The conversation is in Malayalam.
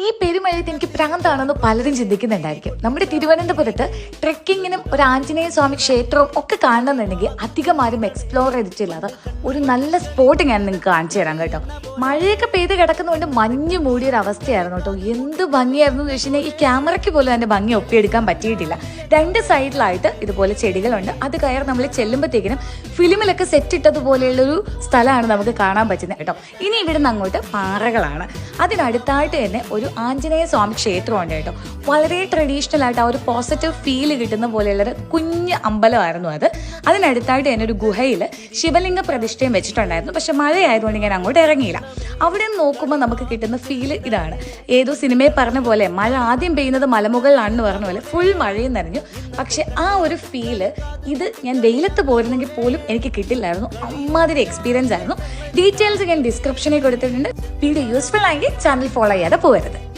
ഈ പെരുമഴയത്ത് എനിക്ക് പ്രാന്താണെന്ന് പലരും ചിന്തിക്കുന്നുണ്ടായിരിക്കും. നമ്മുടെ തിരുവനന്തപുരത്ത് ട്രെക്കിങ്ങിനും ഒരു ആഞ്ജനേയ സ്വാമി ക്ഷേത്രവും ഒക്കെ കാണണമെന്നുണ്ടെങ്കിൽ അധികം ആരും എക്സ്പ്ലോർ ചെയ്തിട്ടില്ലാതെ ഒരു നല്ല സ്പോട്ട് ഞാൻ നിങ്ങൾക്ക് കാണിച്ചു തരാം കേട്ടോ. മഴയൊക്കെ പെയ്ത് കിടക്കുന്നതുകൊണ്ട് മഞ്ഞ് മൂടിയൊരു അവസ്ഥയായിരുന്നു കേട്ടോ. എന്ത് ഭംഗിയായിരുന്നു എന്ന് വെച്ച് കഴിഞ്ഞാൽ ഈ ക്യാമറയ്ക്ക് പോലും അതിന്റെ ഭംഗി ഒപ്പിയെടുക്കാൻ പറ്റിയിട്ടില്ല. രണ്ട് സൈഡിലായിട്ട് ഇതുപോലെ ചെടികളുണ്ട്. അത് കയറി നമ്മൾ ചെല്ലുമ്പോഴത്തേക്കിനും ഫിലിമിലൊക്കെ സെറ്റ് ഇട്ടതുപോലെയുള്ളൊരു സ്ഥലമാണ് നമുക്ക് കാണാൻ പറ്റുന്നത് കേട്ടോ. ഇനി ഇവിടുന്ന് അങ്ങോട്ട് പാറകളാണ്. അതിനടുത്തായിട്ട് തന്നെ ഒരു ആഞ്ജനേയ സ്വാമി ക്ഷേത്രമുണ്ട് കേട്ടോ. വളരെ ട്രഡീഷണൽ ആയിട്ട് ആ ഒരു പോസിറ്റീവ് ഫീൽ കിട്ടുന്ന പോലെയുള്ളൊരു കുഞ്ഞ് അമ്പലമായിരുന്നു അത്. അതിനടുത്തായിട്ട് തന്നെ ഒരു ഗുഹയിൽ ശിവലിംഗ പ്രതിഷ്ഠയും വെച്ചിട്ടുണ്ടായിരുന്നു. പക്ഷെ മഴയായതുകൊണ്ട് ഞാൻ അങ്ങോട്ട് ഇറങ്ങിയില്ല. അവിടെ നിന്ന് നോക്കുമ്പോൾ നമുക്ക് കിട്ടുന്ന ഫീൽ ഇതാണ്. ഏതോ സിനിമയിൽ പറഞ്ഞ പോലെ മഴ ആദ്യം പെയ്യുന്നത് മലമുകളിലാണെന്ന് പറഞ്ഞ പോലെ ഫുൾ മഴയും നനഞ്ഞു. പക്ഷെ ആ ഒരു ഫീല് ഇത് ഞാൻ വെയിലത്ത് പോയിരുന്നെങ്കിൽ പോലും എനിക്ക് കിട്ടില്ലായിരുന്നു. അമ്മാതിരി എക്സ്പീരിയൻസ് ആയിരുന്നു. ഡീറ്റെയിൽസ് ഞാൻ ഡിസ്ക്രിപ്ഷനിൽ കൊടുത്തിട്ടുണ്ട്. വീഡിയോ യൂസ്ഫുൾ ആയെങ്കിൽ ചാനൽ ഫോളോ ചെയ്യാതെ പോകരുത്.